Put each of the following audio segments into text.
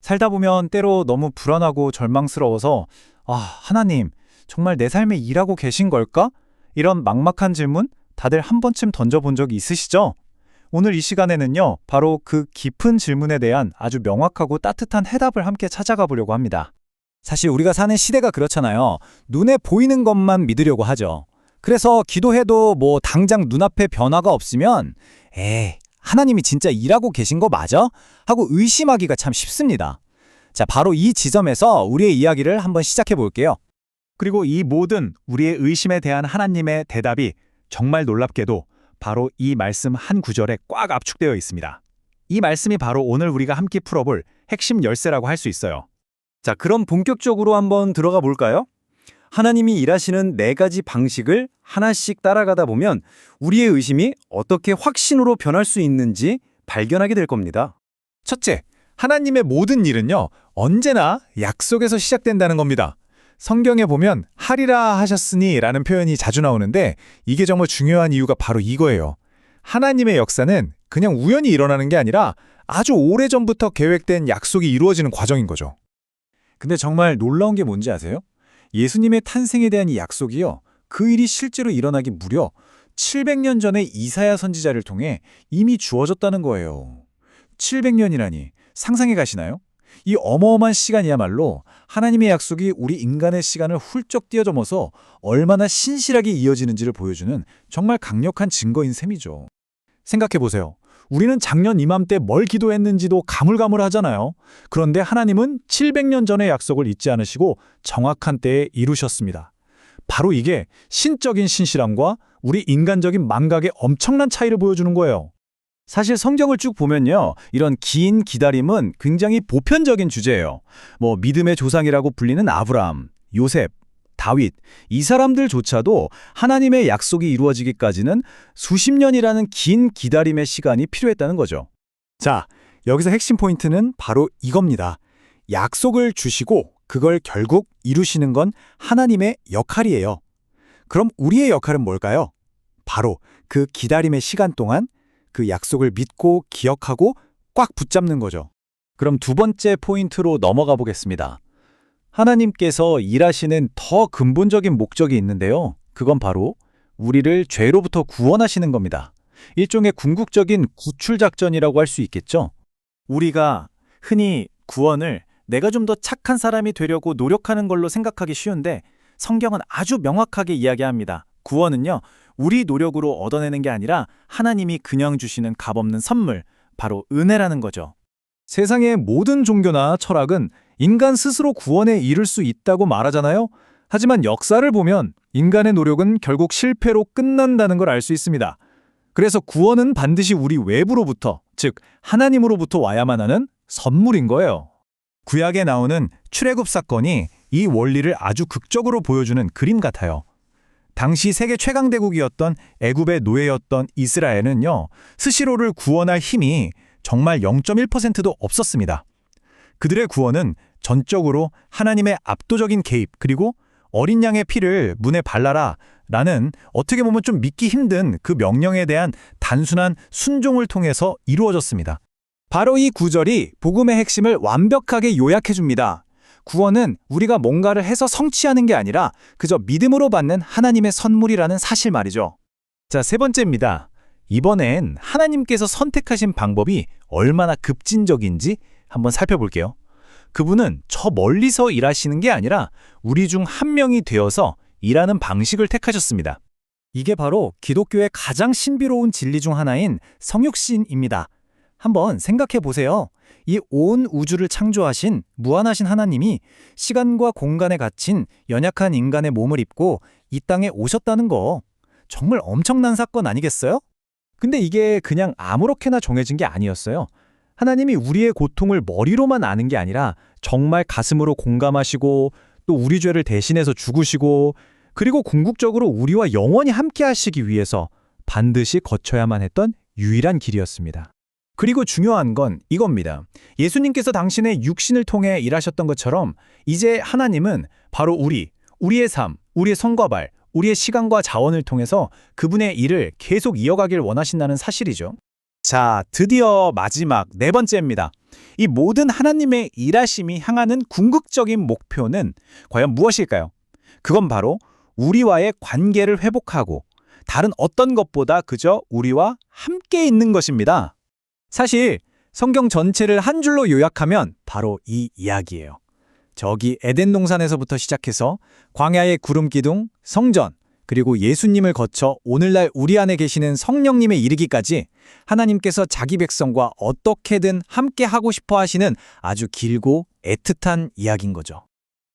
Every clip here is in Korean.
살다 보면 때로 너무 불안하고 절망스러워서 하나님, 정말 내 삶에 일하고 계신 걸까? 이런 막막한 질문 다들 한 번쯤 던져본 적이 있으시죠? 오늘 이 시간에는요, 바로 그 깊은 질문에 대한 아주 명확하고 따뜻한 해답을 함께 찾아가 보려고 합니다. 사실 우리가 사는 시대가 그렇잖아요. 눈에 보이는 것만 믿으려고 하죠. 그래서 기도해도 당장 눈앞에 변화가 없으면 하나님이 진짜 일하고 계신 거 맞아? 하고 의심하기가 참 쉽습니다. 자, 바로 이 지점에서 우리의 이야기를 한번 시작해 볼게요. 그리고 이 모든 우리의 의심에 대한 하나님의 대답이 정말 놀랍게도 바로 이 말씀 한 구절에 꽉 압축되어 있습니다. 이 말씀이 바로 오늘 우리가 함께 풀어볼 핵심 열쇠라고 할 수 있어요. 자, 그럼 본격적으로 한번 들어가 볼까요? 하나님이 일하시는 4가지 방식을 하나씩 따라가다 보면 우리의 의심이 어떻게 확신으로 변할 수 있는지 발견하게 될 겁니다. 첫째, 하나님의 모든 일은요, 언제나 약속에서 시작된다는 겁니다. 성경에 보면 하리라 하셨으니 라는 표현이 자주 나오는데 이게 정말 중요한 이유가 바로 이거예요. 하나님의 역사는 그냥 우연히 일어나는 게 아니라 아주 오래전부터 계획된 약속이 이루어지는 과정인 거죠. 근데 정말 놀라운 게 뭔지 아세요? 예수님의 탄생에 대한 이 약속이요, 그 일이 실제로 일어나기 무려 700년 전에 이사야 선지자를 통해 이미 주어졌다는 거예요. 700년이라니 상상해 가시나요? 이 어마어마한 시간이야말로 하나님의 약속이 우리 인간의 시간을 훌쩍 뛰어넘어서 얼마나 신실하게 이어지는지를 보여주는 정말 강력한 증거인 셈이죠. 생각해 보세요. 우리는 작년 이맘때 뭘 기도했는지도 가물가물하잖아요. 그런데 하나님은 700년 전의 약속을 잊지 않으시고 정확한 때에 이루셨습니다. 바로 이게 신적인 신실함과 우리 인간적인 망각의 엄청난 차이를 보여주는 거예요. 사실 성경을 쭉 보면요, 이런 긴 기다림은 굉장히 보편적인 주제예요. 믿음의 조상이라고 불리는 아브라함, 요셉, 다윗, 이 사람들조차도 하나님의 약속이 이루어지기까지는 수십 년이라는 긴 기다림의 시간이 필요했다는 거죠. 자, 여기서 핵심 포인트는 바로 이겁니다. 약속을 주시고 그걸 결국 이루시는 건 하나님의 역할이에요. 그럼 우리의 역할은 뭘까요? 바로 그 기다림의 시간 동안 그 약속을 믿고 기억하고 꽉 붙잡는 거죠. 그럼 두 번째 포인트로 넘어가 보겠습니다. 하나님께서 일하시는 더 근본적인 목적이 있는데요. 그건 바로 우리를 죄로부터 구원하시는 겁니다. 일종의 궁극적인 구출작전이라고 할 수 있겠죠. 우리가 흔히 구원을 내가 좀 더 착한 사람이 되려고 노력하는 걸로 생각하기 쉬운데 성경은 아주 명확하게 이야기합니다. 구원은요, 우리 노력으로 얻어내는 게 아니라 하나님이 그냥 주시는 값없는 선물, 바로 은혜라는 거죠. 세상의 모든 종교나 철학은 인간 스스로 구원에 이를 수 있다고 말하잖아요. 하지만 역사를 보면 인간의 노력은 결국 실패로 끝난다는 걸 알 수 있습니다. 그래서 구원은 반드시 우리 외부로부터, 즉 하나님으로부터 와야만 하는 선물인 거예요. 구약에 나오는 출애굽 사건이 이 원리를 아주 극적으로 보여주는 그림 같아요. 당시 세계 최강대국이었던 애굽의 노예였던 이스라엘은요, 스스로를 구원할 힘이 정말 0.1%도 없었습니다. 그들의 구원은 전적으로 하나님의 압도적인 개입, 그리고 어린 양의 피를 문에 발라라 라는 어떻게 보면 좀 믿기 힘든 그 명령에 대한 단순한 순종을 통해서 이루어졌습니다. 바로 이 구절이 복음의 핵심을 완벽하게 요약해 줍니다. 구원은 우리가 뭔가를 해서 성취하는 게 아니라 그저 믿음으로 받는 하나님의 선물이라는 사실 말이죠. 자, 세 번째입니다. 이번엔 하나님께서 선택하신 방법이 얼마나 급진적인지 한번 살펴볼게요. 그분은 저 멀리서 일하시는 게 아니라 우리 중 한 명이 되어서 일하는 방식을 택하셨습니다. 이게 바로 기독교의 가장 신비로운 진리 중 하나인 성육신입니다. 한번 생각해 보세요. 이 온 우주를 창조하신 무한하신 하나님이 시간과 공간에 갇힌 연약한 인간의 몸을 입고 이 땅에 오셨다는 거 정말 엄청난 사건 아니겠어요? 근데 이게 그냥 아무렇게나 정해진 게 아니었어요. 하나님이 우리의 고통을 머리로만 아는 게 아니라 정말 가슴으로 공감하시고 또 우리 죄를 대신해서 죽으시고 그리고 궁극적으로 우리와 영원히 함께 하시기 위해서 반드시 거쳐야만 했던 유일한 길이었습니다. 그리고 중요한 건 이겁니다. 예수님께서 당신의 육신을 통해 일하셨던 것처럼 이제 하나님은 바로 우리의 삶, 우리의 성과 발, 우리의 시간과 자원을 통해서 그분의 일을 계속 이어가길 원하신다는 사실이죠. 자, 드디어 마지막 네 번째입니다. 이 모든 하나님의 일하심이 향하는 궁극적인 목표는 과연 무엇일까요? 그건 바로 우리와의 관계를 회복하고 다른 어떤 것보다 그저 우리와 함께 있는 것입니다. 사실 성경 전체를 한 줄로 요약하면 바로 이 이야기예요. 저기 에덴 동산에서부터 시작해서 광야의 구름 기둥, 성전, 그리고 예수님을 거쳐 오늘날 우리 안에 계시는 성령님에 이르기까지 하나님께서 자기 백성과 어떻게든 함께 하고 싶어 하시는 아주 길고 애틋한 이야기인 거죠.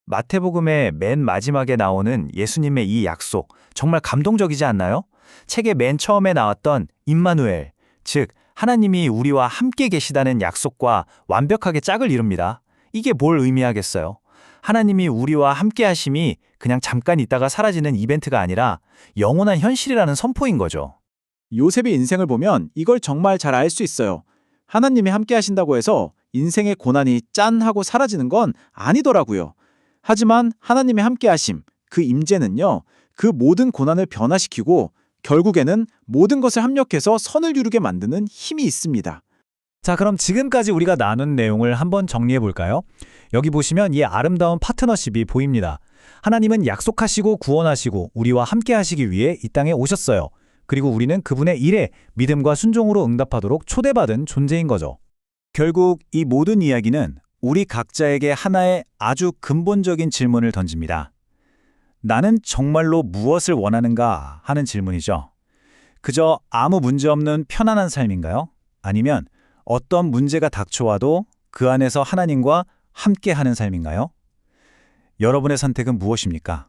마태복음의 맨 마지막에 나오는 예수님의 이 약속, 정말 감동적이지 않나요? 책의 맨 처음에 나왔던 임마누엘, 즉 하나님이 우리와 함께 계시다는 약속과 완벽하게 짝을 이룹니다. 이게 뭘 의미하겠어요? 하나님이 우리와 함께 하심이 그냥 잠깐 있다가 사라지는 이벤트가 아니라 영원한 현실이라는 선포인 거죠. 요셉의 인생을 보면 이걸 정말 잘 알 수 있어요. 하나님이 함께 하신다고 해서 인생의 고난이 짠 하고 사라지는 건 아니더라고요. 하지만 하나님의 함께 하심, 그 임재는요, 그 모든 고난을 변화시키고 결국에는 모든 것을 합력해서 선을 이루게 만드는 힘이 있습니다. 자, 그럼 지금까지 우리가 나눈 내용을 한번 정리해 볼까요? 여기 보시면 이 아름다운 파트너십이 보입니다. 하나님은 약속하시고 구원하시고 우리와 함께 하시기 위해 이 땅에 오셨어요. 그리고 우리는 그분의 일에 믿음과 순종으로 응답하도록 초대받은 존재인 거죠. 결국 이 모든 이야기는 우리 각자에게 하나의 아주 근본적인 질문을 던집니다. 나는 정말로 무엇을 원하는가 하는 질문이죠. 그저 아무 문제 없는 편안한 삶인가요? 아니면 어떤 문제가 닥쳐와도 그 안에서 하나님과 함께하는 삶인가요? 여러분의 선택은 무엇입니까?